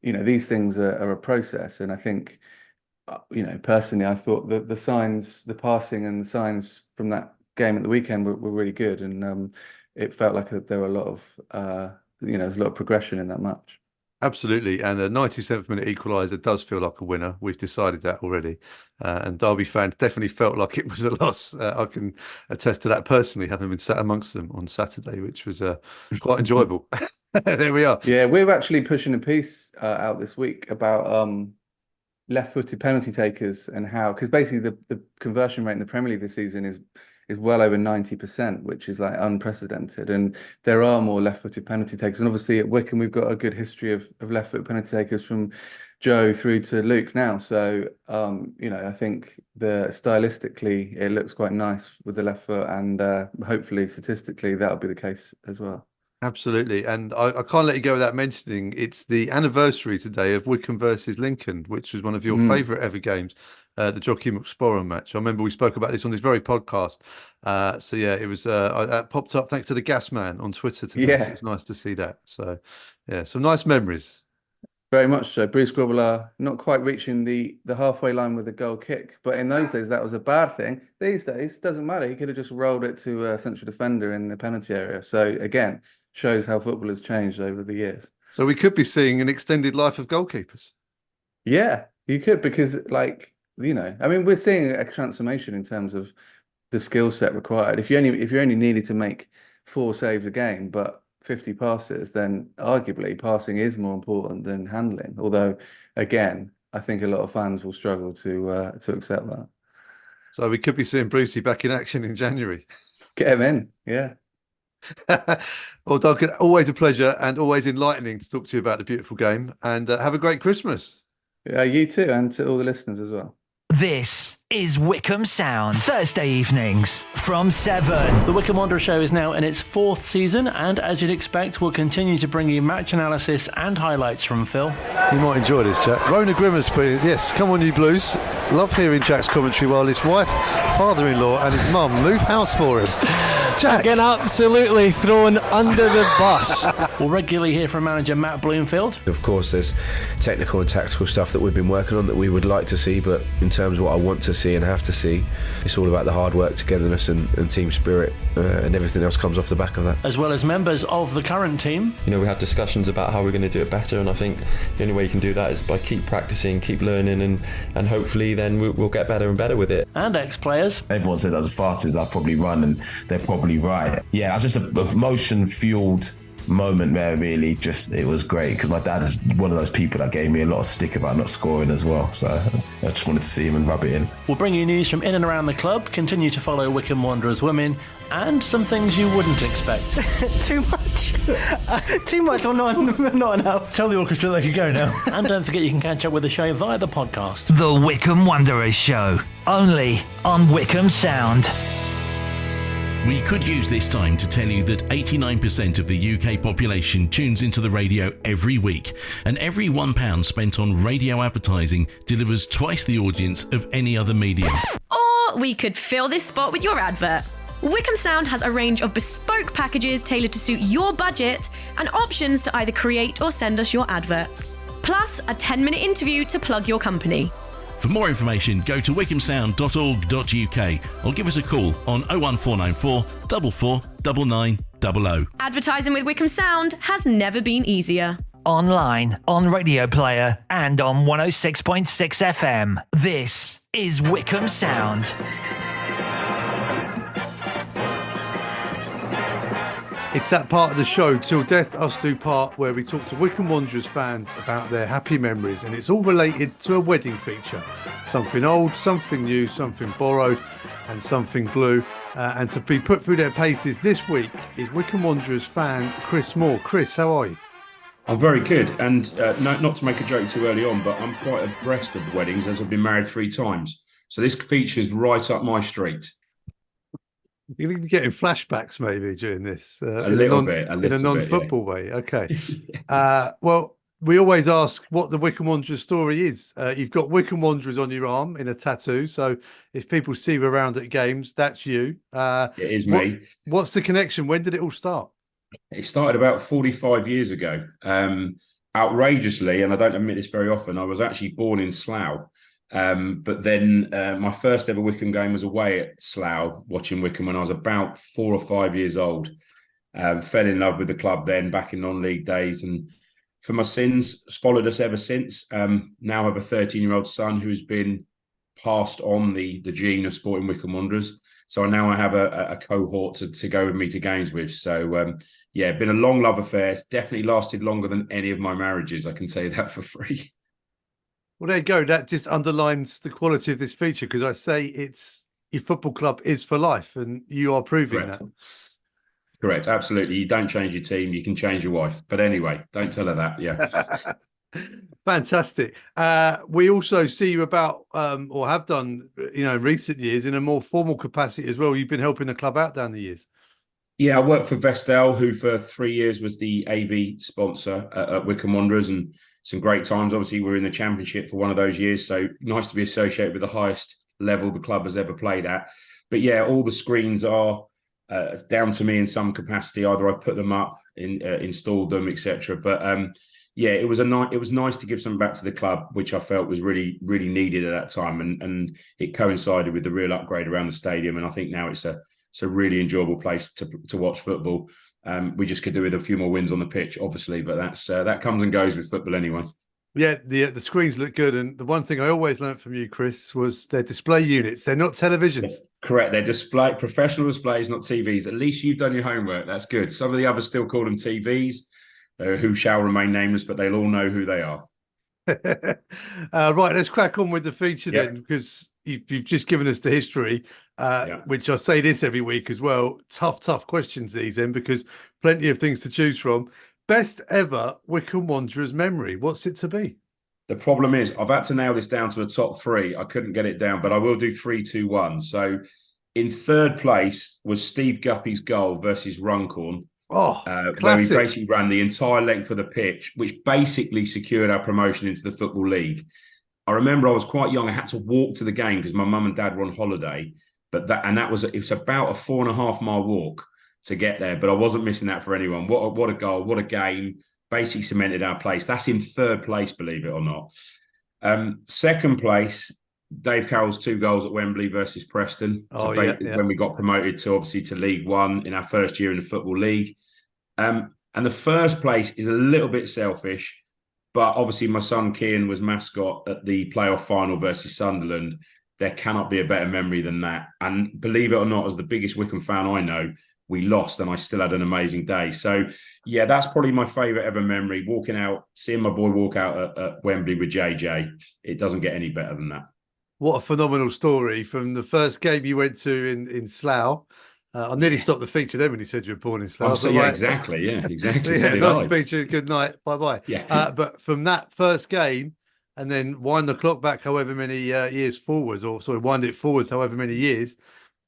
these things are a process, and I think, personally, I thought that the signs, the passing and the signs from that game at the weekend were really good, and it felt like there were a lot of, there's a lot of progression in that match. Absolutely, and a 97th minute equaliser does feel like a winner. We've decided that already, and Derby fans definitely felt like it was a loss. I can attest to that personally, having been sat amongst them on Saturday, which was quite enjoyable. There we are. Yeah, we're actually pushing a piece out this week about left-footed penalty takers and how, because basically the conversion rate in the Premier League this season is well over 90%, which is like unprecedented. And there are more left-footed penalty takers. And obviously at Wycombe, we've got a good history of left-footed penalty takers from Joe through to Luke now. So, I think stylistically, it looks quite nice with the left foot, and hopefully statistically, that'll be the case as well. Absolutely. And I can't let you go without mentioning it's the anniversary today of Wycombe versus Lincoln, which was one of your favourite ever games, the Jockey McSporran match. I remember we spoke about this on this very podcast. It was that popped up thanks to the gas man on Twitter today. Yeah. So it was nice to see that. So, yeah, some nice memories. Very much so. Bruce Grobbelaar not quite reaching the halfway line with a goal kick, but in those days that was a bad thing. These days, doesn't matter. He could have just rolled it to a central defender in the penalty area. So again, shows how football has changed over the years. So we could be seeing an extended life of goalkeepers. Yeah, you could, because we're seeing a transformation in terms of the skill set required. If you only needed to make 4 saves a game, but 50 passes, then arguably passing is more important than handling. Although, again, I think a lot of fans will struggle to accept that. So we could be seeing Brucey back in action in January. Get him in, yeah. Well, Duncan, always a pleasure and always enlightening to talk to you about the beautiful game. And have a great Christmas. Yeah, you too, and to all the listeners as well. This is Wycombe Sound, Thursday evenings from 7. The Wycombe Wanderers show is now in its 4th season, and as you'd expect, we'll continue to bring you match analysis and highlights from Phil. You might enjoy this, Jack. Rona Grimmer's brilliant. Yes, come on, you Blues. Love hearing Jack's commentary while his wife, father-in-law and his mum move house for him. Jack. Getting absolutely thrown under the bus. We'll regularly hear from manager Matt Bloomfield. Of course, there's technical and tactical stuff that we've been working on that we would like to see, but in terms of what I want to see and have to see, it's all about the hard work, togetherness and team spirit, and everything else comes off the back of that. As well as members of the current team. We have discussions about how we're going to do it better, and I think the only way you can do that is by keep practicing, keep learning, and hopefully then we'll get better and better with it. And ex-players. Everyone says as fast as I probably run, and they're probably right. Yeah, it's just a motion-fueled moment there, really. It was great, because my dad is one of those people that gave me a lot of stick about not scoring as well, so I just wanted to see him and rub it in. We'll bring you news from in and around the club, continue to follow Wycombe Wanderers women, and some things you wouldn't expect. Too much? Too much or not enough? Tell the orchestra they can go now. And don't forget you can catch up with the show via the podcast. The Wycombe Wanderers Show, only on Wycombe Sound. We could use this time to tell you that 89% of the UK population tunes into the radio every week, and every £1 spent on radio advertising delivers twice the audience of any other medium. Or we could fill this spot with your advert. Wycombe Sound has a range of bespoke packages tailored to suit your budget and options to either create or send us your advert. Plus a 10-minute interview to plug your company. For more information, go to wycombesound.org.uk or give us a call on 01494 449900. Advertising with Wycombe Sound has never been easier. Online, on Radio Player, and on 106.6 FM. This is Wycombe Sound. It's that part of the show, Till Death Us Do Part, where we talk to Wycombe Wanderers fans about their happy memories, and it's all related to a wedding feature. Something old, something new, something borrowed, and something blue. And to be put through their paces this week is Wycombe Wanderers fan Chris Moore. Chris, how are you? I'm very good, and not to make a joke too early on, but I'm quite abreast of the weddings as I've been married 3 times. So this features right up my street. You're going to be getting flashbacks maybe during this. A little bit. In a non-football way. Okay. Well, we always ask what the Wycombe Wanderers story is. You've got Wycombe Wanderers on your arm in a tattoo. So if people see you around at games, that's you. It is me. What's the connection? When did it all start? It started about 45 years ago. Outrageously, and I don't admit this very often, I was actually born in Slough. But then my first ever Wycombe game was away at Slough, watching Wycombe when I was about 4 or 5 years old. Fell in love with the club then, back in non-league days, and for my sins, followed us ever since. Now I have a 13-year-old son who's been passed on the gene of supporting Wycombe Wanderers. So now I have a cohort to go with me to games with. So, been a long love affair. It's definitely lasted longer than any of my marriages. I can say that for free. Well, there you go. That just underlines the quality of this feature, because I say it's your football club is for life, and you are proving Correct. that. Correct, absolutely. You don't change your team, you can change your wife. But anyway, don't tell her that. Yeah. Fantastic. We also see you about, or have done, in recent years in a more formal capacity as well. You've been helping the club out down the years. Yeah, I worked for Vestel, who for 3 years was the AV sponsor at Wycombe Wanderers, and some great times. Obviously, we were in the Championship for one of those years, so nice to be associated with the highest level the club has ever played at. But yeah, all the screens are down to me in some capacity. Either I put them up, installed them, etc. But it was nice to give something back to the club, which I felt was really, really needed at that time, and it coincided with the real upgrade around the stadium. And I think now it's a really enjoyable place to watch football. We just could do with a few more wins on the pitch, obviously, but that comes and goes with football anyway. Yeah, the screens look good, and the one thing I always learned from you, Chris, was they're display units. They're not televisions. Correct. They're professional displays, not TVs. At least you've done your homework. That's good. Some of the others still call them TVs, who shall remain nameless, but they'll all know who they are. Right, let's crack on with the feature then, because you've just given us the history, which I say this every week as well. Tough questions these then, because plenty of things to choose from. Best ever Wycombe Wanderers memory. What's it to be? The problem is I've had to nail this down to a top 3. I couldn't get it down, but I will do 3, 2, 1. So in third place was Steve Guppy's goal versus Runcorn. Where we basically ran the entire length of the pitch, which basically secured our promotion into the Football League. I remember I was quite young. I had to walk to the game because my mum and dad were on holiday. It was about a 4.5 mile walk to get there, but I wasn't missing that for anyone. What a goal, what a game. Basically cemented our place. That's in third place, believe it or not. Second place, Dave Carroll's 2 goals at Wembley versus Preston. When we got promoted to League One in our first year in the Football League. And the first place is a little bit selfish, but obviously my son Kian was mascot at the playoff final versus Sunderland. There cannot be a better memory than that. And believe it or not, as the biggest Wycombe fan I know, we lost and I still had an amazing day. So, yeah, that's probably my favourite ever memory. Walking out, seeing my boy walk out at Wembley with JJ. It doesn't get any better than that. What a phenomenal story from the first game you went to in Slough. I nearly stopped the feature then when you said you were born in Slough. Exactly. Nice to meet you. Good night. Bye-bye. Yeah. But from that first game, and then wind the clock back however many years forwards, wind it forwards however many years,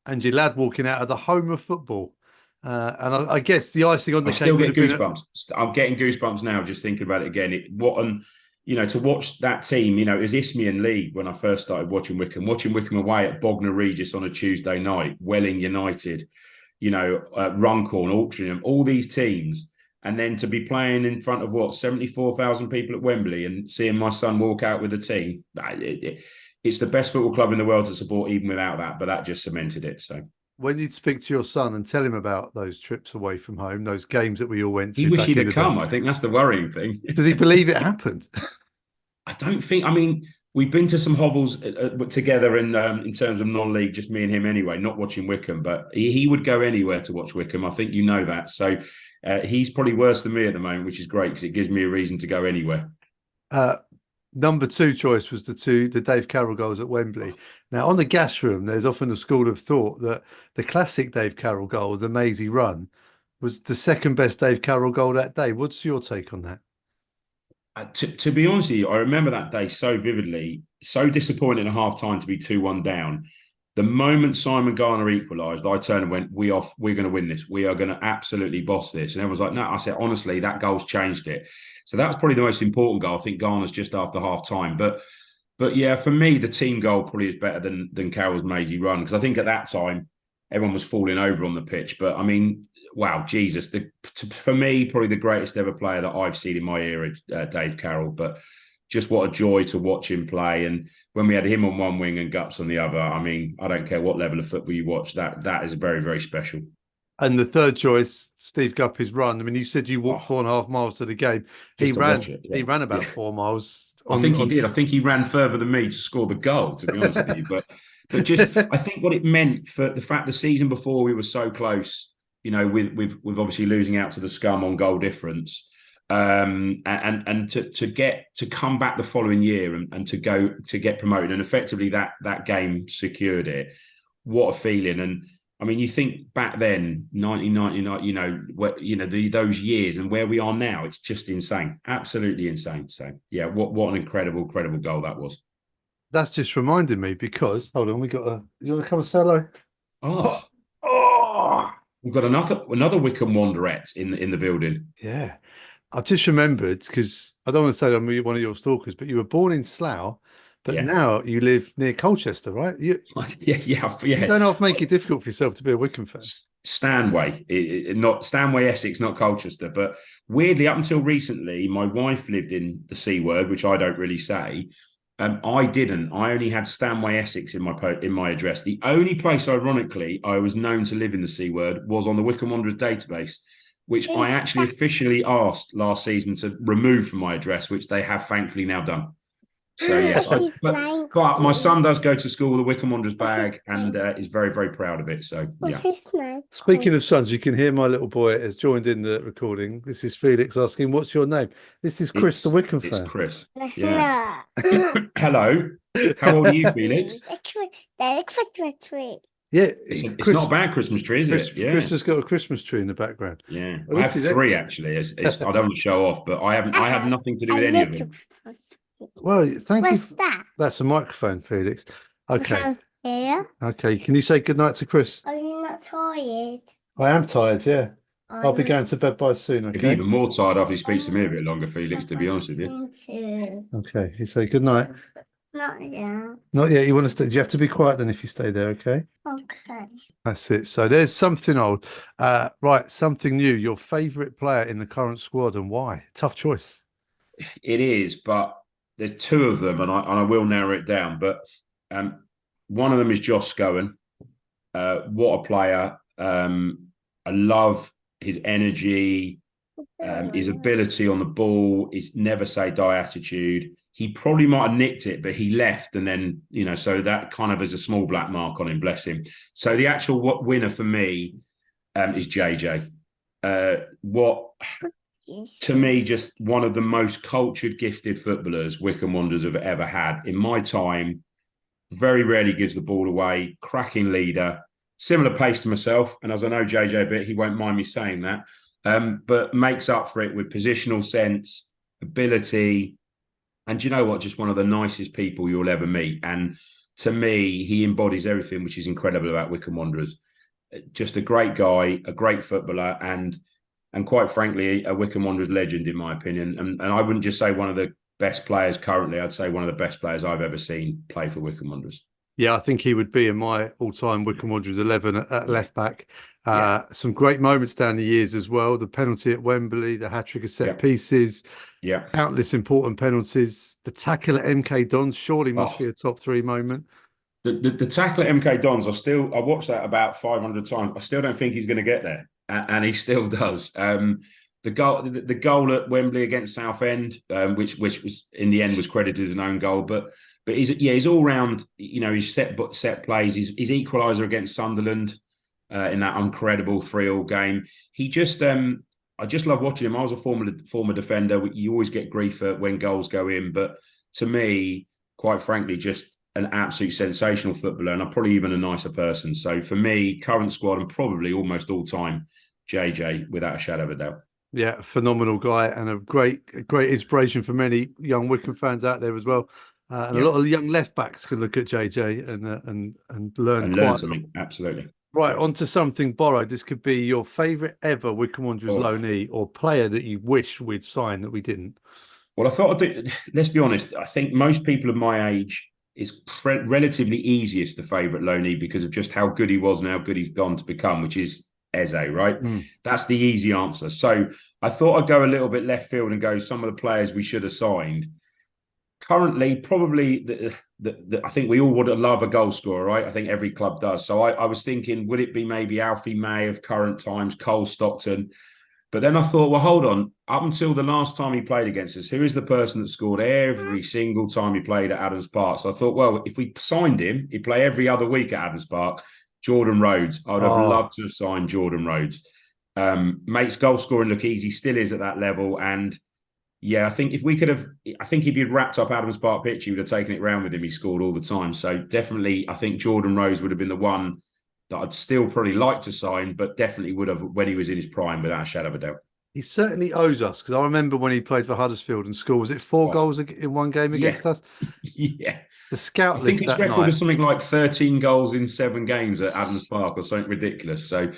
and your lad walking out of the home of football. And I guess the icing on the cake. I still get goosebumps. I'm getting goosebumps now just thinking about it again. To watch that team, it was Isthmian League when I first started watching Wycombe away at Bognor Regis on a Tuesday night, Welling United, Runcorn, Altrincham, all these teams. And then to be playing in front of 74,000 people at Wembley and seeing my son walk out with the team, it's the best football club in the world to support even without that, but that just cemented it. So when you speak to your son and tell him about those trips away from home, those games that we all went to, he wish he'd have come. I think that's the worrying thing. Does he believe it happened? I don't think. I mean, we've been to some hovels together in terms of non-league, just me and him anyway, not watching Wycombe, but he would go anywhere to watch Wycombe. I think you know that. So he's probably worse than me at the moment, which is great because it gives me a reason to go anywhere. number 2 choice was the Dave Carroll goals at Wembley. Now, on the gas room, there's often a school of thought that the classic Dave Carroll goal, the Maisie run, was the second best Dave Carroll goal that day. What's your take on that? To be honest with you, I remember that day so vividly. So disappointed at half time to be 2-1 down. The moment Simon Garner equalised, I turned and went, we're going to win this. We are going to absolutely boss this. And everyone's like, no. I said, honestly, that goal's changed it. So that was probably the most important goal. I think Garner's just after half time. But yeah, for me, the team goal probably is better than Carroll's Maisie run. Because I think at that time, everyone was falling over on the pitch. But I mean, wow, Jesus. For me, probably the greatest ever player that I've seen in my era, Dave Carroll. But just what a joy to watch him play. And when we had him on one wing and Gups on the other, I mean, I don't care what level of football you watch, that is very, very special. And the third choice, Steve Guppy's run. I mean, you said you walked 4.5 miles to the game. He ran about 4 miles. I think he did. I think he ran further than me to score the goal, to be honest with you. But just, I think what it meant for the fact the season before we were so close, you know, with obviously losing out to the scum on goal difference. And to come back the following year and to get promoted, and effectively that game secured it. What a feeling! And I mean, you think back then, 1999, those years, and where we are now, it's just insane, absolutely insane. So yeah, what an incredible goal that was. That's just reminded me because hold on, you want to come and say hello? Oh, we've got another Wycombe Wanderette in the building. Yeah. I've just remembered, because I don't want to say I'm one of your stalkers, but you were born in Slough, but now you live near Colchester, right? Yeah. You don't have to make it difficult for yourself to be a Wycombe fan. Stanway, not Stanway, Essex, not Colchester. But weirdly, up until recently, my wife lived in the C word, which I don't really say. I didn't. I only had Stanway, Essex in my address. The only place, ironically, I was known to live in the C word was on the Wycombe Wanderers database, which I actually officially asked last season to remove from my address, which they have thankfully now done. So yes, but my son does go to school with a Wycombe Wanderers bag and is very, very proud of it. So yeah. Speaking of sons, you can hear my little boy has joined in the recording. This is Felix asking, "What's your name?" This is Chris, the Wycombe fan. It's Chris. Yeah. Hello. How old are you, Felix? The Christmas tree. Yeah, it's not a bad Christmas tree, is it? Yeah, Chris has got a Christmas tree in the background. Yeah, I have 3 actually. I don't want to show off, but I have nothing to do with any of them. Well, thank you. What's that? That's a microphone, Felix. Okay. Here. Okay. Can you say good night to Chris? Are you not tired? I am tired. Yeah. I'll be going to bed by soon. Okay. You'll be even more tired after he speaks to me a bit longer, Felix. To be honest with you. Me too. Okay. You say good night. Not yet. Not yet. You want to stay? Do you have to be quiet then if you stay there? Okay. Okay. That's it. So there's something old. Right. Something new. Your favourite player in the current squad and why? Tough choice. It is, but there's 2 of them, and I will narrow it down. But one of them is Josh Scowen. What a player! I love his energy, his ability on the ball, his never say die attitude. He probably might have nicked it, but he left, and then so that kind of is a small black mark on him. Bless him. So the actual winner for me is JJ. To me, just one of the most cultured, gifted footballers Wycombe Wanderers have ever had. In my time, very rarely gives the ball away. Cracking leader, similar pace to myself. And as I know JJ a bit, he won't mind me saying that. But makes up for it with positional sense, ability. And you know what? Just one of the nicest people you'll ever meet. And to me, he embodies everything which is incredible about Wycombe Wanderers. Just a great guy, a great footballer, and quite frankly, a Wycombe Wanderers legend, in my opinion. And I wouldn't just say one of the best players currently. I'd say one of the best players I've ever seen play for Wycombe Wanderers. Yeah, I think he would be in my all-time Wycombe Wanderers 11 at left back. Some great moments down the years as well. The penalty at Wembley, the hat-trick of set pieces, countless important penalties. The tackle at MK Dons surely must be a top 3 moment. The tackle at MK Dons, I watched that about 500 times. I still don't think he's going to get there, and he still does. The goal at Wembley against Southend, which was in the end was credited as an own goal, but he's all round. His set plays, his equaliser against Sunderland in that incredible 3-3 game. He just, I just love watching him. I was a former defender. You always get grief when goals go in, but to me, quite frankly, just an absolute sensational footballer, and I'm probably even a nicer person. So for me, current squad and probably almost all time, JJ, without a shadow of a doubt. Yeah, phenomenal guy and a great inspiration for many young Wycombe fans out there as well. And a lot of young left backs can look at JJ and learn And quite learn a something, lot. absolutely. Right, on to something borrowed. This could be your favourite ever Wycombe Wanderers loanee or player that you wish we'd signed that we didn't. Well, I thought I'd do, let's be honest, I think most people of my age, it's relatively easiest the favourite loanee because of just how good he was and how good he's gone to become, which is Eze, right? That's the easy answer. So I thought I'd go a little bit left field and go some of the players we should have signed. Currently, probably I think we all would love a goal scorer, right? I think every club does. So I was thinking, would it be maybe Alfie May of current times, Cole Stockton? But then I thought, well, hold on. Up until the last time he played against us, who is the person that scored every single time he played at Adams Park? So I thought, well, if we signed him, he'd play every other week at Adams Park. Jordan Rhodes. I would have loved to have signed Jordan Rhodes. Makes goal scoring look easy, still is at that level. And yeah, I think if we could have, I think if he'd wrapped up Adams Park pitch, he would have taken it round with him. He scored all the time. So definitely, I think Jordan Rhodes would have been the one that I'd still probably like to sign, but definitely would have when he was in his prime, without a shadow of a doubt. He certainly owes us, because I remember when he played for Huddersfield and scored, was it 4 goals in one game against us? Yeah. The scout I list think his that record night. was something like 13 goals in 7 games at Adams Park or something ridiculous. So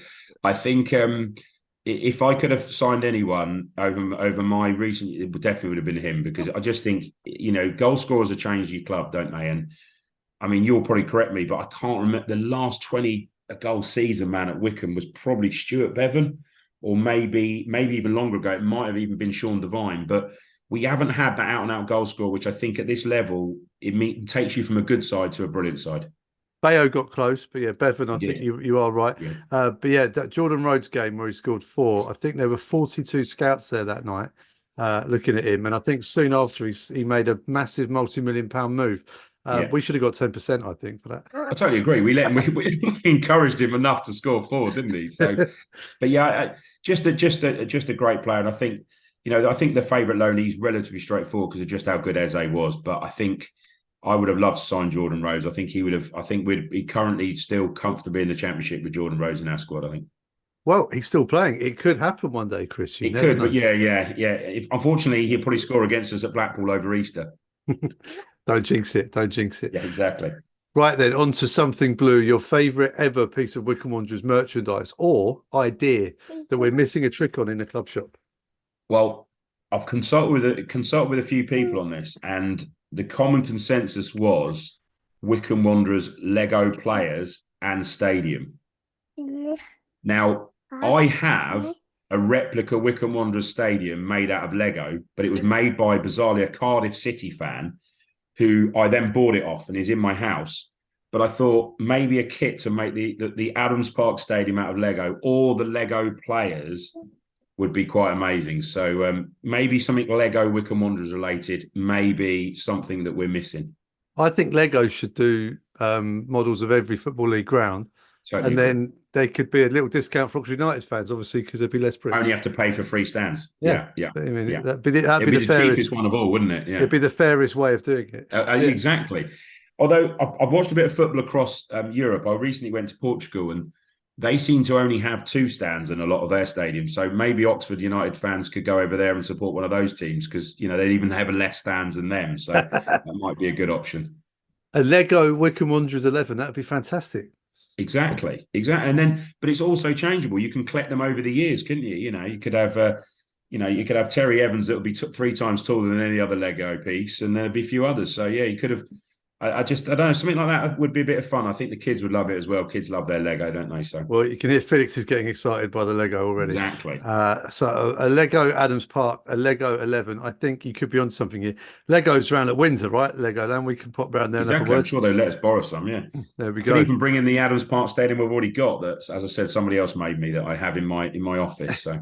I think if I could have signed anyone over my recent, it definitely would have been him, because I just think, goal scorers have changed your club, don't they? And I mean, you'll probably correct me, but I can't remember the last 20 goal season man at Wycombe was probably Stuart Bevan, or maybe even longer ago, it might have even been Sean Devine. But we haven't had that out-and-out goal scorer, which I think at this level, it takes you from a good side to a brilliant side. Bayo got close, but yeah, Bevan, I think you are right. Yeah. But yeah, that Jordan Rhodes game where he scored 4, I think there were 42 scouts there that night looking at him. And I think soon after he made a massive multi-million-pound move. We should have got 10%, I think, for that. I totally agree. We let him. We encouraged him enough to score 4, didn't he? So, but yeah, just a great player. And I think, I think the favourite loanee is relatively straightforward because of just how good Eze was. But I think I would have loved to sign Jordan Rhodes. I think he would have. I think we'd be currently still comfortably in the Championship with Jordan Rhodes in our squad, I think. Well, he's still playing. It could happen one day, Chris. It could, but yeah. Unfortunately, he'll probably score against us at Blackpool over Easter. Don't jinx it. Don't jinx it. Yeah, exactly. Right then, on to something blue. Your favourite ever piece of Wycombe Wanderers merchandise or idea that we're missing a trick on in the club shop. Well, I've consulted with a few people on this, and the common consensus was Wycombe Wanderers Lego players and stadium. Now, I have a replica Wycombe Wanderers stadium made out of Lego, but it was made by bizarrely a Cardiff City fan who I then bought it off and is in my house. But I thought maybe a kit to make the Adams Park Stadium out of Lego or the Lego players would be quite amazing. So maybe something Lego Wycombe Wanderers related, maybe something that we're missing. I think Lego should do models of every Football League ground. Totally and agree. then they could be a little discount for Oxford United fans, obviously, because there'd be less bricks. Only have to pay for free stands. Yeah. Yeah. I mean, yeah. that'd be the the fairest cheapest one of all, wouldn't it? Yeah. It'd be the fairest way of doing it. Exactly. Although I've watched a bit of football across Europe. I recently went to Portugal and they seem to only have 2 stands in a lot of their stadiums. So maybe Oxford United fans could go over there and support one of those teams because, they even have less stands than them. So that might be a good option. A Lego Wycombe Wanderers 11, that'd be fantastic. Exactly. And then, but it's also changeable. You can collect them over the years, couldn't you? You could have, you could have Terry Evans that would be 3 times taller than any other Lego piece, and there'd be a few others. So yeah, you could have. I don't know, something like that would be a bit of fun. I think the kids would love it as well. Kids love their Lego, don't they? So well, you can hear Felix is getting excited by the Lego already. Exactly. So a Lego Adams Park, a Lego 11. I think you could be on something here. Lego's around at Windsor, right? Legoland. We can pop round there. Exactly. I'm sure they'll let us borrow some. Yeah. There we go. Could even bring in the Adams Park Stadium we've already got. That, as I said, somebody else made me that I have in my office. So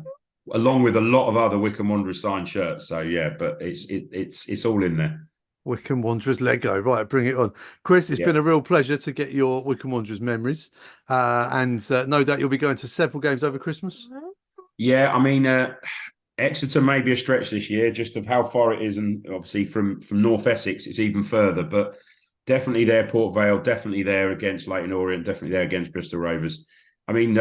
along with a lot of other Wycombe Wanderers signed shirts. So yeah, but it's all in there. Wycombe Wanderers Lego. Right, bring it on. Chris, it's been a real pleasure to get your Wycombe Wanderers memories. And no doubt you'll be going to several games over Christmas. Yeah, I mean, Exeter may be a stretch this year, just of how far it is, and obviously from North Essex, it's even further. But definitely there, Port Vale, definitely there against Leyton Orient, definitely there against Bristol Rovers. I mean,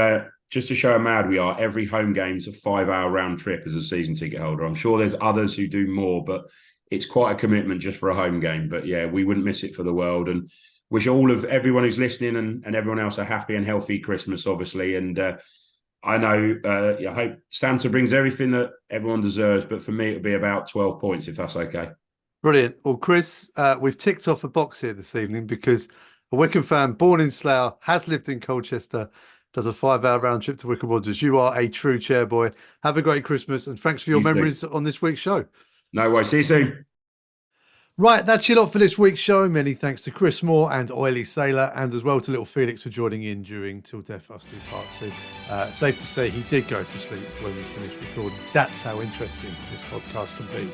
just to show how mad we are, every home game's a 5-hour round trip as a season ticket holder. I'm sure there's others who do more, but it's quite a commitment just for a home game. But yeah, we wouldn't miss it for the world. And wish everyone who's listening and everyone else a happy and healthy Christmas, obviously. And I know, I hope Santa brings everything that everyone deserves, but for me, it'll be about 12 points, if that's okay. Brilliant. Well, Chris, we've ticked off a box here this evening because a Wycombe fan born in Slough, has lived in Colchester, does a 5-hour round trip to Wycombe Wanderers. You are a true chairboy. Have a great Christmas, and thanks for your memories on this week's show. No worries. See you soon. Right, that's your lot for this week's show. Many thanks to Chris Moore and Oily Sailor, and as well to little Felix for joining in during Till Death Us Do Part 2. Safe to say he did go to sleep when we finished recording. That's how interesting this podcast can be.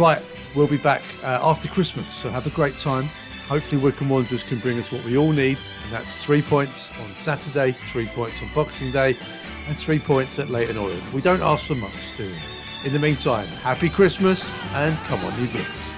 Right, we'll be back after Christmas, so have a great time. Hopefully Wycombe Wanderers can bring us what we all need, and that's 3 points on Saturday, 3 points on Boxing Day, and 3 points at Leyton Orient. We don't ask for much, do we? In the meantime, happy Christmas, and come on, you Blues.